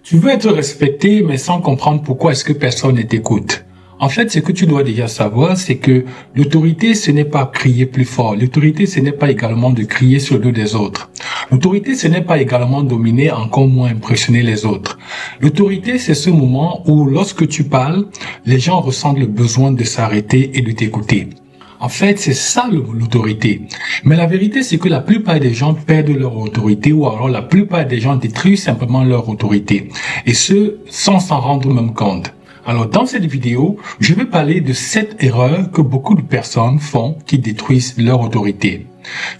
Tu veux être respecté, mais sans comprendre pourquoi est-ce que personne ne t'écoute. En fait, ce que tu dois déjà savoir, c'est que l'autorité, ce n'est pas crier plus fort. L'autorité, ce n'est pas également de crier sur le dos des autres. L'autorité, ce n'est pas également dominer, encore moins impressionner les autres. L'autorité, c'est ce moment où, lorsque tu parles, les gens ressentent le besoin de s'arrêter et de t'écouter. En fait, c'est ça l'autorité. Mais la vérité, c'est que la plupart des gens perdent leur autorité ou alors la plupart des gens détruisent simplement leur autorité. Et ce, sans s'en rendre même compte. Alors, dans cette vidéo, je vais parler de 7 erreurs que beaucoup de personnes font qui détruisent leur autorité.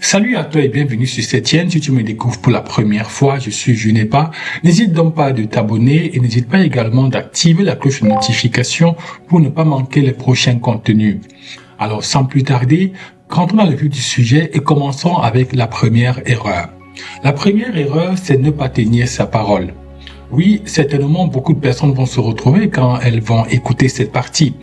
Salut à toi et bienvenue sur cette chaîne. Si tu me découvres pour la première fois, je suis Junepa. N'hésite donc pas de t'abonner et n'hésite pas également d'activer la cloche de notification pour ne pas manquer les prochains contenus. Alors, sans plus tarder, rentrons dans le vif du sujet et commençons avec la première erreur. La première erreur, c'est ne pas tenir sa parole. Oui, certainement, beaucoup de personnes vont se retrouver quand elles vont écouter cette partie.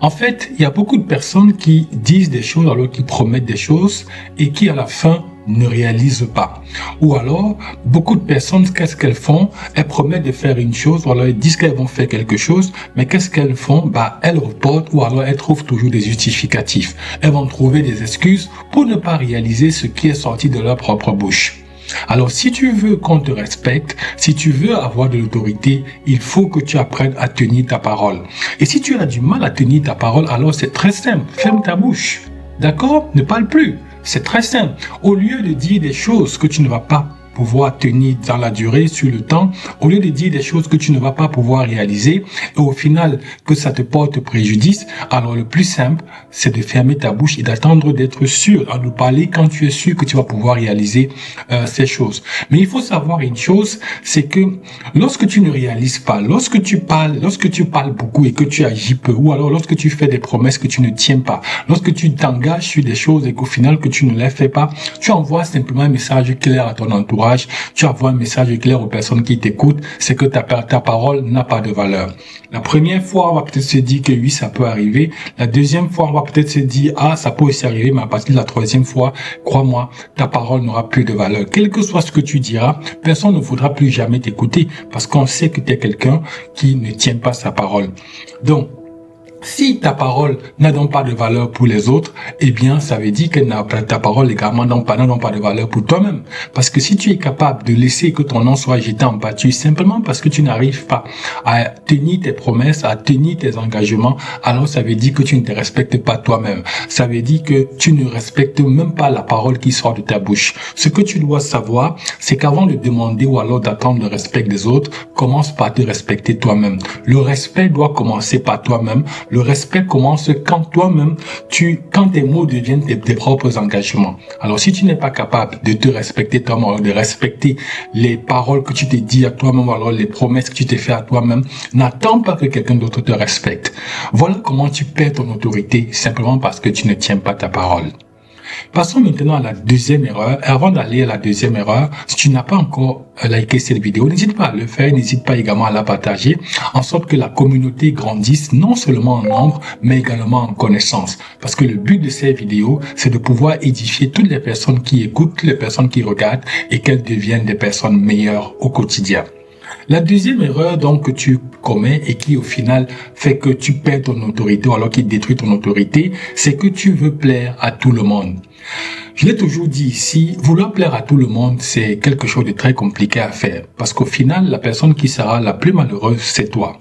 En fait, il y a beaucoup de personnes qui disent des choses alors qu'ils promettent des choses et qui, à la fin, ne réalisent pas. Ou alors, beaucoup de personnes, qu'est-ce qu'elles font? Elles promettent de faire une chose, ou alors elles disent qu'elles vont faire quelque chose, mais qu'est-ce qu'elles font? Elles reportent, ou alors elles trouvent toujours des justificatifs. Elles vont trouver des excuses pour ne pas réaliser ce qui est sorti de leur propre bouche. Alors, si tu veux qu'on te respecte, si tu veux avoir de l'autorité, il faut que tu apprennes à tenir ta parole. Et si tu as du mal à tenir ta parole, alors c'est très simple. Ferme ta bouche. D'accord? Ne parle plus. C'est très simple. Au lieu de dire des choses que tu ne vas pas pouvoir tenir dans la durée, sur le temps, au lieu de dire des choses que tu ne vas pas pouvoir réaliser, et au final, que ça te porte préjudice, alors le plus simple, c'est de fermer ta bouche et d'attendre d'être sûr, à nous parler quand tu es sûr que tu vas pouvoir réaliser ces choses. Mais il faut savoir une chose, c'est que lorsque tu ne réalises pas, lorsque tu parles beaucoup et que tu agis peu, ou alors lorsque tu fais des promesses que tu ne tiens pas, lorsque tu t'engages sur des choses et qu'au final que tu ne les fais pas, tu envoies simplement un message clair à ton entourage. Tu envoies un message clair aux personnes qui t'écoutent, c'est que ta parole n'a pas de valeur. La première fois, on va peut-être se dire que oui, ça peut arriver. La deuxième fois, on va peut-être se dire, ça peut aussi arriver, mais à partir de la troisième fois, crois-moi, ta parole n'aura plus de valeur. Quel que soit ce que tu diras, personne ne voudra plus jamais t'écouter parce qu'on sait que tu es quelqu'un qui ne tient pas sa parole. Donc, si ta parole n'a donc pas de valeur pour les autres, eh bien, ça veut dire que ta parole également n'a pas de valeur pour toi-même. Parce que si tu es capable de laisser que ton nom soit jeté en pâture simplement parce que tu n'arrives pas à tenir tes promesses, à tenir tes engagements, alors ça veut dire que tu ne te respectes pas toi-même. Ça veut dire que tu ne respectes même pas la parole qui sort de ta bouche. Ce que tu dois savoir, c'est qu'avant de demander ou alors d'attendre le respect des autres, commence par te respecter toi-même. Le respect doit commencer par toi-même. Le respect commence quand toi-même, quand tes mots deviennent tes propres engagements. Alors, si tu n'es pas capable de te respecter toi-même, de respecter les paroles que tu te dis à toi-même, alors les promesses que tu t'es fait à toi-même, n'attends pas que quelqu'un d'autre te respecte. Voilà comment tu perds ton autorité, simplement parce que tu ne tiens pas ta parole. Passons maintenant à la deuxième erreur. Avant d'aller à la deuxième erreur, si tu n'as pas encore liké cette vidéo, n'hésite pas à le faire, n'hésite pas également à la partager, en sorte que la communauté grandisse non seulement en nombre, mais également en connaissance. Parce que le but de ces vidéos, c'est de pouvoir édifier toutes les personnes qui écoutent, toutes les personnes qui regardent, et qu'elles deviennent des personnes meilleures au quotidien. La deuxième erreur donc que tu commets et qui au final fait que tu perds ton autorité ou alors qui détruit ton autorité, c'est que tu veux plaire à tout le monde. Je l'ai toujours dit ici, vouloir plaire à tout le monde, c'est quelque chose de très compliqué à faire parce qu'au final, la personne qui sera la plus malheureuse, c'est toi.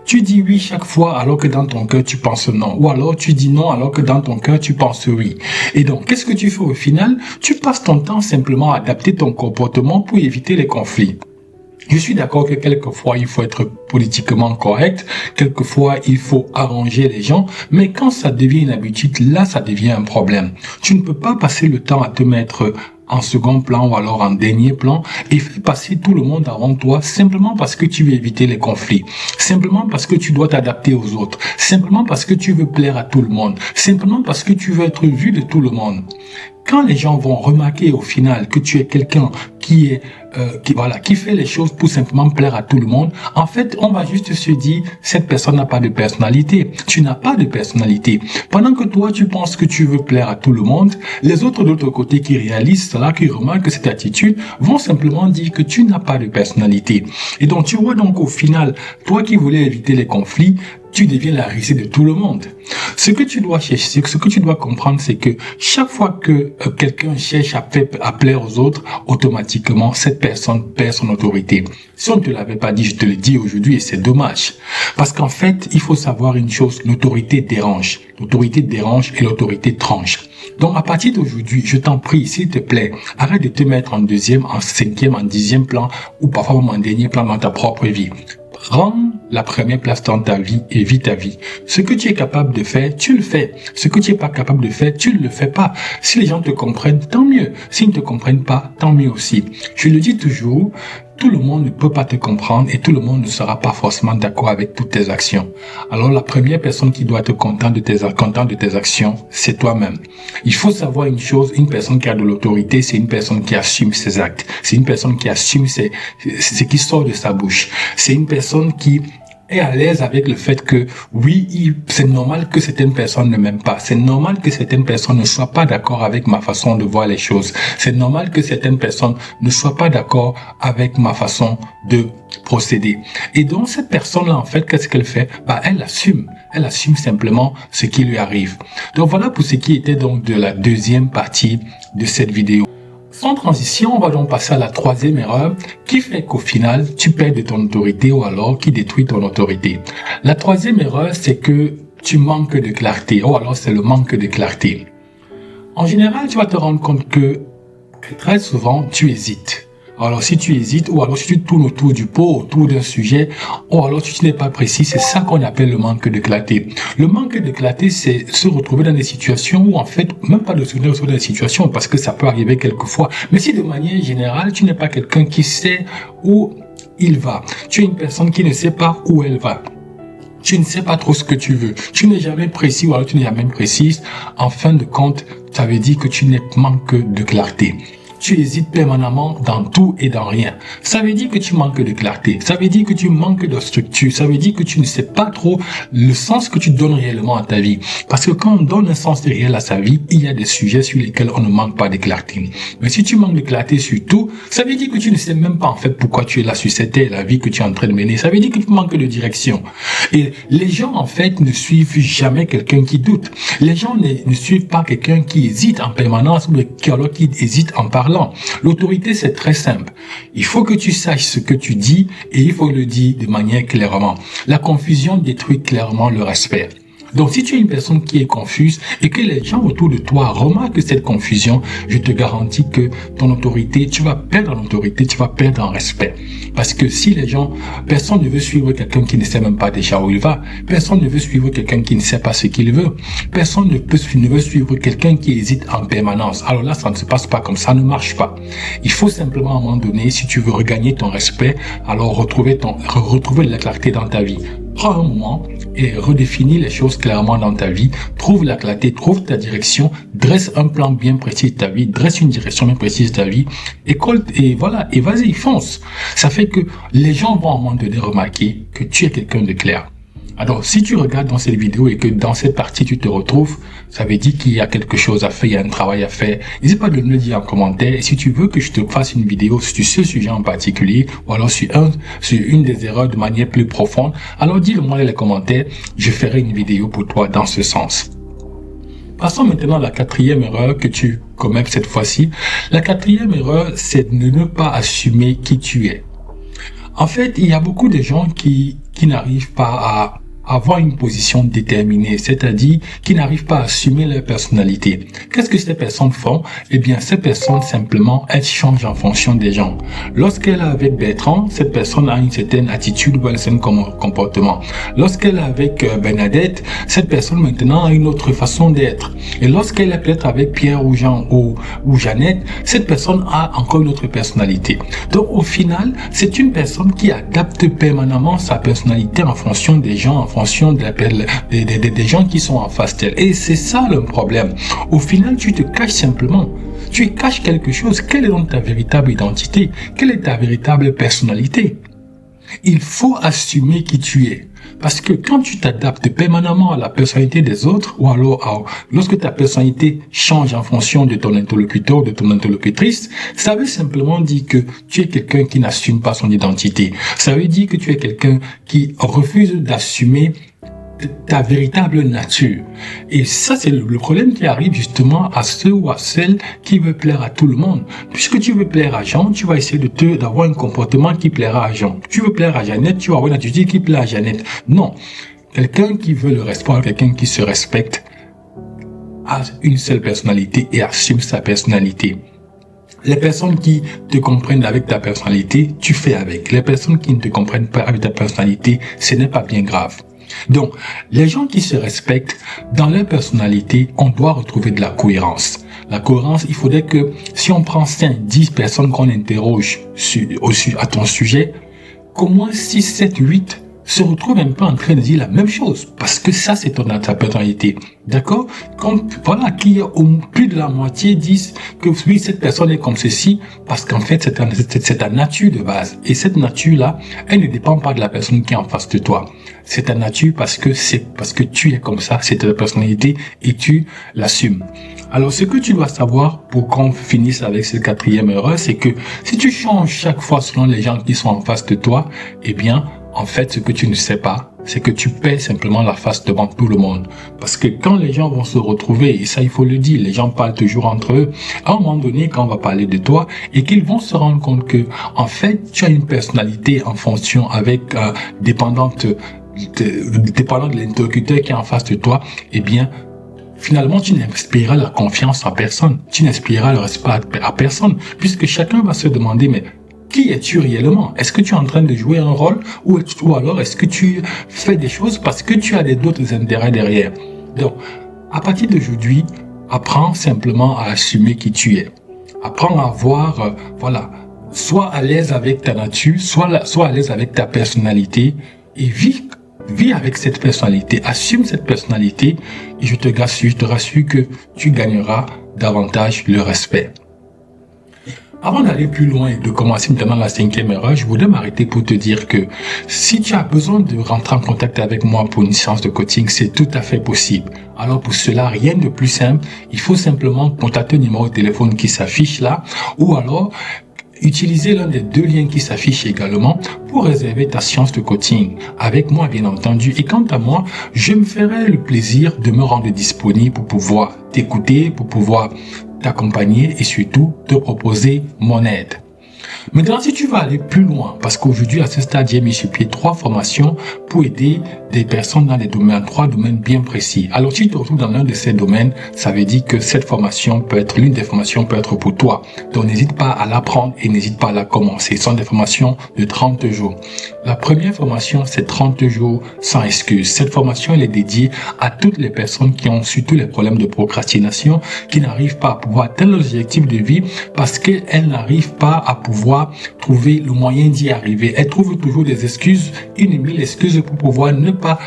Tu dis oui chaque fois alors que dans ton cœur tu penses non. Ou alors tu dis non alors que dans ton cœur tu penses oui. Et donc, qu'est-ce que tu fais au final? Tu passes ton temps simplement à adapter ton comportement pour éviter les conflits. Je suis d'accord que quelquefois il faut être politiquement correct, quelquefois il faut arranger les gens, mais quand ça devient une habitude, là ça devient un problème. Tu ne peux pas passer le temps à te mettre en second plan ou alors en dernier plan et faire passer tout le monde avant toi simplement parce que tu veux éviter les conflits, simplement parce que tu dois t'adapter aux autres, simplement parce que tu veux plaire à tout le monde, simplement parce que tu veux être vu de tout le monde. Quand les gens vont remarquer au final que tu es quelqu'un qui est qui fait les choses pour simplement plaire à tout le monde, en fait, on va juste se dire, cette personne n'a pas de personnalité. Tu n'as pas de personnalité. Pendant que toi, tu penses que tu veux plaire à tout le monde, les autres de l'autre côté qui réalisent cela, qui remarquent cette attitude, vont simplement dire que tu n'as pas de personnalité. Et donc, tu vois donc au final, toi qui voulais éviter les conflits, tu deviens la risée de tout le monde. Ce que tu dois chercher, ce que tu dois comprendre, c'est que chaque fois que quelqu'un cherche à plaire aux autres, automatiquement, cette personne perd son autorité. Si on ne te l'avait pas dit, je te le dis aujourd'hui et c'est dommage. Parce qu'en fait, il faut savoir une chose, l'autorité dérange. L'autorité dérange et l'autorité tranche. Donc, à partir d'aujourd'hui, je t'en prie, s'il te plaît, arrête de te mettre en deuxième, en cinquième, en dixième plan ou parfois même en dernier plan dans ta propre vie. Prends la première place dans ta vie et vis ta vie. Ce que tu es capable de faire, tu le fais. Ce que tu n'es pas capable de faire, tu ne le fais pas. Si les gens te comprennent, tant mieux. S'ils ne te comprennent pas, tant mieux aussi. Je le dis toujours, tout le monde ne peut pas te comprendre et tout le monde ne sera pas forcément d'accord avec toutes tes actions. Alors la première personne qui doit être contente de tes actions, c'est toi-même. Il faut savoir une chose, une personne qui a de l'autorité, c'est une personne qui assume ses actes. C'est une personne qui assume ce qui sort de sa bouche. C'est une personne qui est à l'aise avec le fait que oui, c'est normal que certaines personnes ne m'aiment pas. C'est normal que certaines personnes ne soient pas d'accord avec ma façon de voir les choses. C'est normal que certaines personnes ne soient pas d'accord avec ma façon de procéder. Et donc, cette personne-là, en fait, qu'est-ce qu'elle fait? Elle assume. Elle assume simplement ce qui lui arrive. Donc, voilà pour ce qui était donc de la deuxième partie de cette vidéo. Sans transition, on va donc passer à la troisième erreur qui fait qu'au final, tu perds de ton autorité ou alors qui détruit ton autorité. La troisième erreur, c'est que tu manques de clarté ou alors c'est le manque de clarté. En général, tu vas te rendre compte que très souvent, tu hésites. Alors, si tu hésites, ou alors si tu tournes autour du pot, autour d'un sujet, ou alors si tu n'es pas précis, c'est ça qu'on appelle le manque de clarté. Le manque de clarté, c'est se retrouver dans des situations où, en fait, même pas de se retrouver dans des situations, parce que ça peut arriver quelquefois, mais si de manière générale, tu n'es pas quelqu'un qui sait où il va. Tu es une personne qui ne sait pas où elle va. Tu ne sais pas trop ce que tu veux. Tu n'es jamais précis ou alors tu n'es jamais précise. En fin de compte, ça veut dire que tu manques de clarté. Tu hésites permanemment dans tout et dans rien. Ça veut dire que tu manques de clarté. Ça veut dire que tu manques de structure. Ça veut dire que tu ne sais pas trop le sens que tu donnes réellement à ta vie. Parce que quand on donne un sens réel à sa vie, il y a des sujets sur lesquels on ne manque pas de clarté. Mais si tu manques de clarté sur tout, ça veut dire que tu ne sais même pas en fait pourquoi tu es là sur cette terre, la vie que tu es en train de mener. Ça veut dire que tu manques de direction. Et les gens en fait ne suivent jamais quelqu'un qui doute. Les gens ne suivent pas quelqu'un qui hésite en permanence ou alors qui hésite en parlant. L'autorité, c'est très simple. Il faut que tu saches ce que tu dis et il faut le dire de manière clairement. La confusion détruit clairement le respect. Donc, si tu es une personne qui est confuse et que les gens autour de toi remarquent cette confusion, je te garantis que ton autorité, tu vas perdre en autorité, tu vas perdre en respect. Parce que si personne ne veut suivre quelqu'un qui ne sait même pas déjà où il va, personne ne veut suivre quelqu'un qui ne sait pas ce qu'il veut, personne ne veut suivre quelqu'un qui hésite en permanence. Alors là, ça ne se passe pas comme ça, ça ne marche pas. Il faut simplement à un moment donné, si tu veux regagner ton respect, alors retrouver la clarté dans ta vie. Prends un moment et redéfinis les choses clairement dans ta vie. Trouve la clarté, trouve ta direction, dresse un plan bien précis de ta vie, dresse une direction bien précise de ta vie, et voilà, et vas-y, fonce. Ça fait que les gens vont à un moment donné remarquer que tu es quelqu'un de clair. Alors, si tu regardes dans cette vidéo et que dans cette partie tu te retrouves, ça veut dire qu'il y a quelque chose à faire, il y a un travail à faire. N'hésite pas de me le dire en commentaire. Et si tu veux que je te fasse une vidéo sur ce sujet en particulier, ou alors sur une des erreurs de manière plus profonde, alors dis-le-moi dans les commentaires. Je ferai une vidéo pour toi dans ce sens. Passons maintenant à la quatrième erreur que tu commets cette fois-ci. La quatrième erreur, c'est de ne pas assumer qui tu es. En fait, il y a beaucoup de gens qui n'arrivent pas à avoir une position déterminée, c'est-à-dire qui n'arrivent pas à assumer leur personnalité. Qu'est-ce que ces personnes font? Eh bien, ces personnes, simplement, elles changent en fonction des gens. Lorsqu'elle est avec Bertrand, cette personne a une certaine attitude ou un certain comportement. Lorsqu'elle est avec Bernadette, cette personne, maintenant, a une autre façon d'être. Et lorsqu'elle est peut-être avec Pierre ou Jean ou Jeannette, cette personne a encore une autre personnalité. Donc, au final, c'est une personne qui adapte permanemment sa personnalité en fonction des gens, en fonction des gens qui sont en face d'elle. Et c'est ça le problème. Au final, tu te caches simplement. Tu caches quelque chose. Quelle est donc ta véritable identité? Quelle est ta véritable personnalité? Il faut assumer qui tu es. Parce que quand tu t'adaptes permanemment à la personnalité des autres, ou alors lorsque ta personnalité change en fonction de ton interlocuteur, de ton interlocutrice, ça veut simplement dire que tu es quelqu'un qui n'assume pas son identité. Ça veut dire que tu es quelqu'un qui refuse d'assumer ta véritable nature. Et ça, c'est le problème qui arrive justement à ceux ou à celles qui veulent plaire à tout le monde. Puisque tu veux plaire à Jean, tu vas essayer d'avoir un comportement qui plaira à Jean. Tu veux plaire à Jeannette, tu vas avoir une attitude qui plaît à Jeannette. Non. Quelqu'un qui veut le respect, quelqu'un qui se respecte, a une seule personnalité et assume sa personnalité. Les personnes qui te comprennent avec ta personnalité, tu fais avec. Les personnes qui ne te comprennent pas avec ta personnalité, ce n'est pas bien grave. Donc, les gens qui se respectent dans leur personnalité, on doit retrouver de la cohérence. La cohérence, il faudrait que si on prend 5, 10 personnes qu'on interroge à ton sujet, qu'au moins 6, 7, 8 se retrouvent un peu en train de dire la même chose. Parce que ça, c'est ta personnalité. D'accord? Voilà, plus de la moitié disent que oui, cette personne est comme ceci, parce qu'en fait, c'est ta nature de base. Et cette nature-là, elle ne dépend pas de la personne qui est en face de toi. C'est ta nature parce que tu es comme ça, c'est ta personnalité et tu l'assumes. Alors, ce que tu dois savoir pour qu'on finisse avec cette 4e erreur, c'est que si tu changes chaque fois selon les gens qui sont en face de toi, eh bien, en fait, ce que tu ne sais pas, c'est que tu perds simplement la face devant tout le monde. Parce que quand les gens vont se retrouver, et ça il faut le dire, les gens parlent toujours entre eux, à un moment donné, quand on va parler de toi, et qu'ils vont se rendre compte que, en fait, tu as une personnalité en fonction dépendante de l'interlocuteur qui est en face de toi, eh bien, finalement, tu n'inspireras la confiance à personne. Tu n'inspireras le respect à personne. Puisque chacun va se demander, mais qui es-tu réellement? Est-ce que tu es en train de jouer un rôle ou alors est-ce que tu fais des choses parce que tu as d'autres intérêts derrière? Donc, à partir d'aujourd'hui, apprends simplement à assumer qui tu es. Apprends à voir, sois à l'aise avec ta nature, sois à l'aise avec ta personnalité et vis avec cette personnalité, assume cette personnalité et je te rassure que tu gagneras davantage le respect. Avant d'aller plus loin et de commencer maintenant la 5e erreur, je voudrais m'arrêter pour te dire que si tu as besoin de rentrer en contact avec moi pour une séance de coaching, c'est tout à fait possible. Alors pour cela, rien de plus simple, il faut simplement contacter le numéro de téléphone qui s'affiche là ou alors utilisez l'un des 2 liens qui s'affichent également pour réserver ta séance de coaching avec moi, bien entendu. Et quant à moi, je me ferai le plaisir de me rendre disponible pour pouvoir t'écouter, pour pouvoir t'accompagner et surtout te proposer mon aide. Maintenant, si tu vas aller plus loin, parce qu'aujourd'hui, à ce stade, j'ai mis sur pied 3 formations pour aider des personnes dans 3 domaines bien précis. Alors, si tu te retrouves dans l'un de ces domaines, ça veut dire que l'une des formations peut être pour toi. Donc, n'hésite pas à l'apprendre et n'hésite pas à la commencer. Ce sont des formations de 30 jours. La première formation, c'est 30 jours sans excuse. Cette formation, elle est dédiée à toutes les personnes qui ont surtout les problèmes de procrastination, qui n'arrivent pas à pouvoir atteindre leurs objectifs de vie parce qu'elles n'arrivent pas à pouvoir trouver le moyen d'y arriver. Elles trouvent toujours des excuses, 1000 excuses pour pouvoir ne pas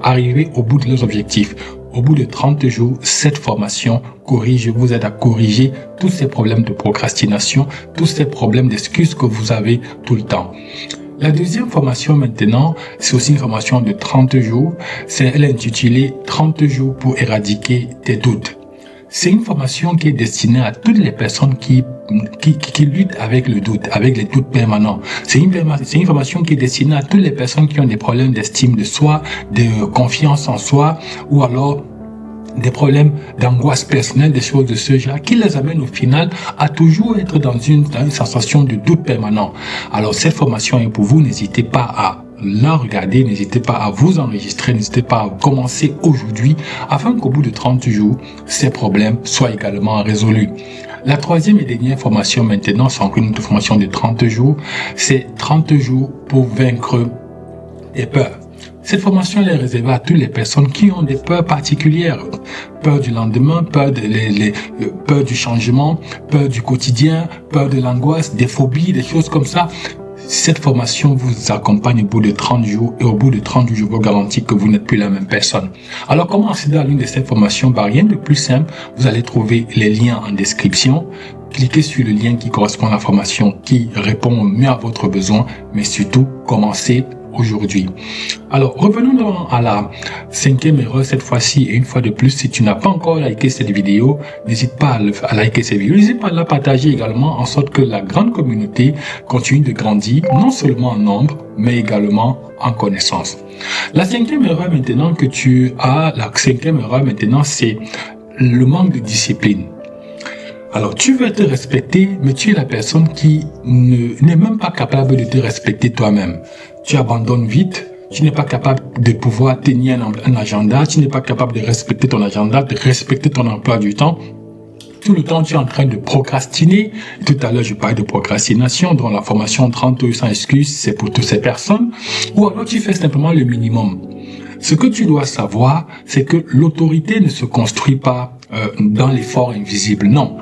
arriver au bout de leurs objectifs. Au bout de 30 jours, cette formation vous aide à corriger tous ces problèmes de procrastination, tous ces problèmes d'excuses que vous avez tout le temps. La deuxième formation maintenant, c'est aussi une formation de 30 jours. Elle est intitulée 30 jours pour éradiquer tes doutes. C'est une formation qui est destinée à toutes les personnes qui luttent avec le doute, avec les doutes permanents. C'est une formation qui est destinée à toutes les personnes qui ont des problèmes d'estime de soi, de confiance en soi, ou alors des problèmes d'angoisse personnelle, des choses de ce genre, qui les amènent au final à toujours être dans une sensation de doute permanent. Alors cette formation est pour vous, n'hésitez pas à la regarder, n'hésitez pas à vous enregistrer, n'hésitez pas à commencer aujourd'hui afin qu'au bout de 30 jours, ces problèmes soient également résolus. La 3e et dernière formation maintenant, c'est encore une autre formation de 30 jours, c'est 30 jours pour vaincre les peurs. Cette formation est réservée à toutes les personnes qui ont des peurs particulières. Peur du lendemain, peur du changement, peur du quotidien, peur de l'angoisse, des phobies, des choses comme ça. cette formation vous accompagne au bout de 30 jours et au bout de 30 jours, je vous garantis que vous n'êtes plus la même personne. Alors, comment accéder à l'une de ces formations? Rien de plus simple. Vous allez trouver les liens en description. Cliquez sur le lien qui correspond à la formation, qui répond mieux à votre besoin, mais surtout, commencez aujourd'hui. Alors, revenons donc à la 5e erreur cette fois-ci, et une fois de plus, si tu n'as pas encore liké cette vidéo, n'hésite pas à liker cette vidéo, n'hésite pas à la partager également, en sorte que la grande communauté continue de grandir, non seulement en nombre, mais également en connaissance. La 5e erreur maintenant c'est le manque de discipline. Alors, tu veux te respecter, mais tu es la personne qui n'est même pas capable de te respecter toi-même. Tu abandonnes vite, tu n'es pas capable de pouvoir tenir un agenda, tu n'es pas capable de respecter ton agenda, de respecter ton emploi du temps. Tout le temps, tu es en train de procrastiner. Tout à l'heure, je parlais de procrastination, dont la formation 30 jours sans excuses, c'est pour toutes ces personnes. Ou alors, tu fais simplement le minimum. Ce que tu dois savoir, c'est que l'autorité ne se construit pas dans l'effort invisible. Non.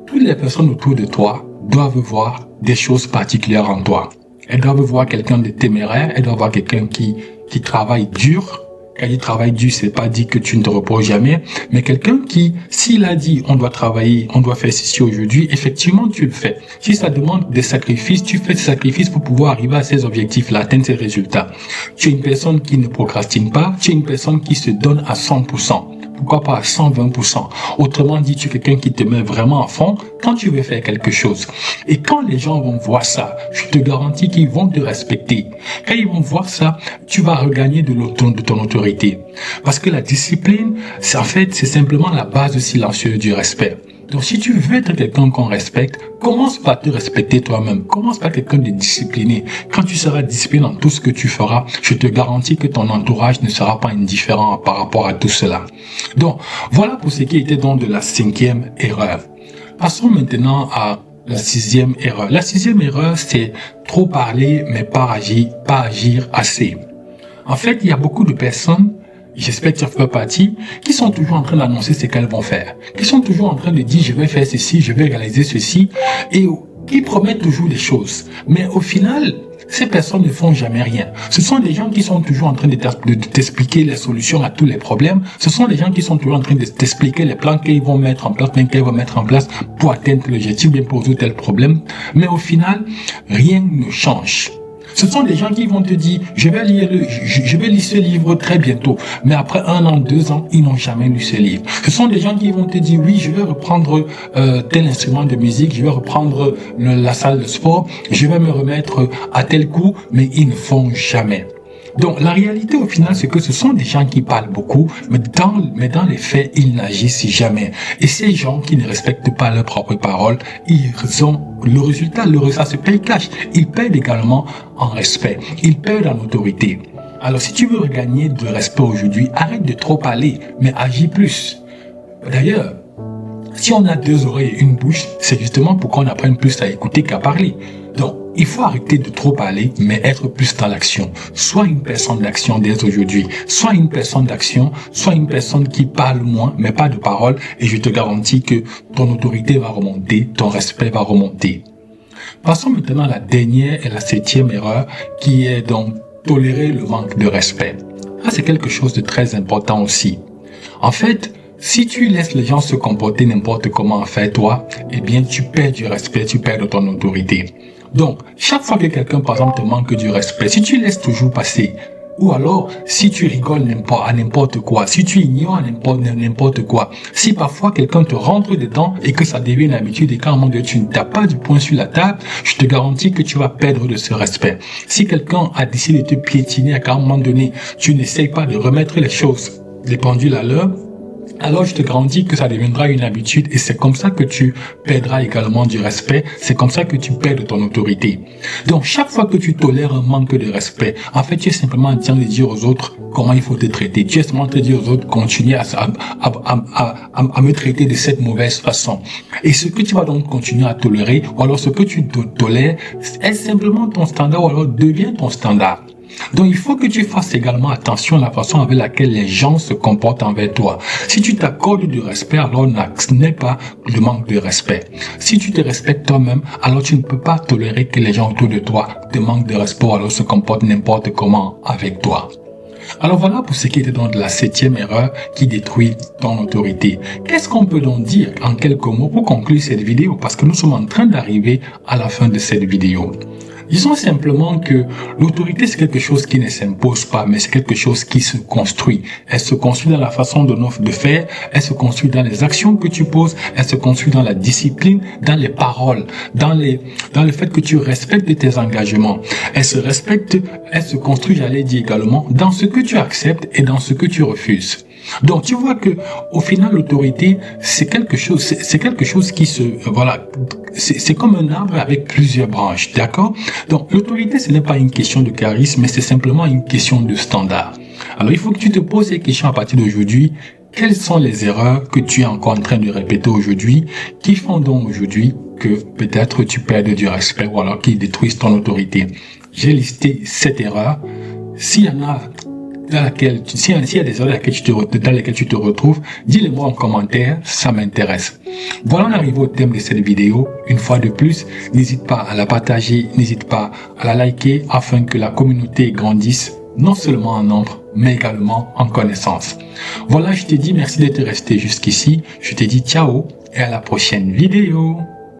Toutes les personnes autour de toi doivent voir des choses particulières en toi. Elles doivent voir quelqu'un de téméraire, elles doivent voir quelqu'un qui travaille dur. Quand il travaille dur, c'est pas dit que tu ne te reposes jamais, mais quelqu'un qui, s'il a dit on doit travailler, on doit faire ceci aujourd'hui, effectivement tu le fais. Si ça demande des sacrifices, tu fais des sacrifices pour pouvoir arriver à ces objectifs-là, atteindre ces résultats. Tu es une personne qui ne procrastine pas, tu es une personne qui se donne à 100%. Pourquoi pas à 120%? Autrement dit, tu es quelqu'un qui te met vraiment à fond quand tu veux faire quelque chose. Et quand les gens vont voir ça, je te garantis qu'ils vont te respecter. Quand ils vont voir ça, tu vas regagner de ton autorité. Parce que la discipline, c'est simplement la base silencieuse du respect. Donc, si tu veux être quelqu'un qu'on respecte, commence par te respecter toi-même. Commence par quelqu'un de discipliné. Quand tu seras discipliné dans tout ce que tu feras, je te garantis que ton entourage ne sera pas indifférent par rapport à tout cela. Donc, voilà pour ce qui était donc de la 5e erreur. Passons maintenant à la 6e erreur. La 6e erreur, c'est trop parler, mais pas agir assez. En fait, il y a beaucoup de personnes, j'espère que tu en fais partie, qui sont toujours en train d'annoncer ce qu'elles vont faire. Qui sont toujours en train de dire, je vais faire ceci, je vais réaliser ceci. Et qui promettent toujours des choses. Mais au final, ces personnes ne font jamais rien. Ce sont des gens qui sont toujours en train de t'expliquer les solutions à tous les problèmes. Ce sont des gens qui sont toujours en train de t'expliquer les plans qu'ils vont mettre en place, pour atteindre l'objectif, bien pour résoudre tel problème. Mais au final, rien ne change. Ce sont des gens qui vont te dire, je vais lire ce livre très bientôt. Mais après 1 an, 2 ans, ils n'ont jamais lu ce livre. Ce sont des gens qui vont te dire, oui, je vais reprendre tel instrument de musique, je vais reprendre la salle de sport, je vais me remettre à tel coup, mais ils ne font jamais. Donc, la réalité au final, c'est que ce sont des gens qui parlent beaucoup, mais dans les faits, ils n'agissent jamais. Et ces gens qui ne respectent pas leurs propres paroles, ils ont le résultat se paye cash. Ils perdent également en respect. Ils perdent en autorité. Alors, si tu veux regagner de respect aujourd'hui, arrête de trop parler, mais agis plus. D'ailleurs, si on a 2 oreilles et une bouche, c'est justement pour qu'on apprenne plus à écouter qu'à parler. Donc, il faut arrêter de trop parler, mais être plus dans l'action. Sois une personne d'action dès aujourd'hui. Sois une personne d'action, sois une personne qui parle moins, mais pas de parole, et je te garantis que ton autorité va remonter, ton respect va remonter. Passons maintenant à la dernière et la 7e erreur, qui est donc tolérer le manque de respect. Ça, c'est quelque chose de très important aussi. En fait, si tu laisses les gens se comporter n'importe comment envers toi, eh bien, tu perds du respect, tu perds de ton autorité. Donc, chaque fois que quelqu'un, par exemple, te manque du respect, si tu laisses toujours passer, ou alors, si tu rigoles à n'importe quoi, si tu ignores n'importe quoi, si parfois quelqu'un te rentre dedans et que ça devient une habitude et qu'à un moment donné, tu ne tapes pas du poing sur la table, je te garantis que tu vas perdre de ce respect. Si quelqu'un a décidé de te piétiner et qu'à un moment donné, tu n'essayes pas de remettre les choses, les pendules à l'heure, alors je te garantis que ça deviendra une habitude et c'est comme ça que tu perdras également du respect, c'est comme ça que tu perds de ton autorité. Donc chaque fois que tu tolères un manque de respect, en fait tu es simplement en train de dire aux autres comment il faut te traiter. Tu es simplement en train de dire aux autres continue à me traiter de cette mauvaise façon. Et ce que tu vas donc continuer à tolérer, ou alors ce que tu tolères, est simplement ton standard ou alors devient ton standard. Donc, il faut que tu fasses également attention à la façon avec laquelle les gens se comportent envers toi. Si tu t'accordes du respect, alors ce n'est pas le manque de respect. Si tu te respectes toi-même, alors tu ne peux pas tolérer que les gens autour de toi te manquent de respect ou alors se comportent n'importe comment avec toi. Alors voilà pour ce qui était donc de la 7e erreur qui détruit ton autorité. Qu'est-ce qu'on peut donc dire en quelques mots pour conclure cette vidéo? Parce que nous sommes en train d'arriver à la fin de cette vidéo. Disons simplement que l'autorité, c'est quelque chose qui ne s'impose pas, mais c'est quelque chose qui se construit. Elle se construit dans la façon de faire, elle se construit dans les actions que tu poses, elle se construit dans la discipline, dans les paroles, dans le fait que tu respectes tes engagements. Elle se construit, j'allais dire également, dans ce que tu acceptes et dans ce que tu refuses. Donc, tu vois que, au final, l'autorité, c'est quelque chose qui c'est comme un arbre avec plusieurs branches, d'accord? Donc, l'autorité, ce n'est pas une question de charisme, mais c'est simplement une question de standard. Alors, il faut que tu te poses ces questions à partir d'aujourd'hui. Quelles sont les erreurs que tu es encore en train de répéter aujourd'hui, qui font donc aujourd'hui que peut-être tu perdes du respect ou alors qui détruisent ton autorité? J'ai listé 7 erreurs. S'il y en a s'il y a des erreurs dans lesquelles tu te retrouves, dis-le-moi en commentaire, ça m'intéresse. Voilà, on arrive au thème de cette vidéo. Une fois de plus, n'hésite pas à la partager, n'hésite pas à la liker afin que la communauté grandisse, non seulement en nombre, mais également en connaissance. Voilà, je te dis merci d'être resté jusqu'ici. Je te dis ciao et à la prochaine vidéo.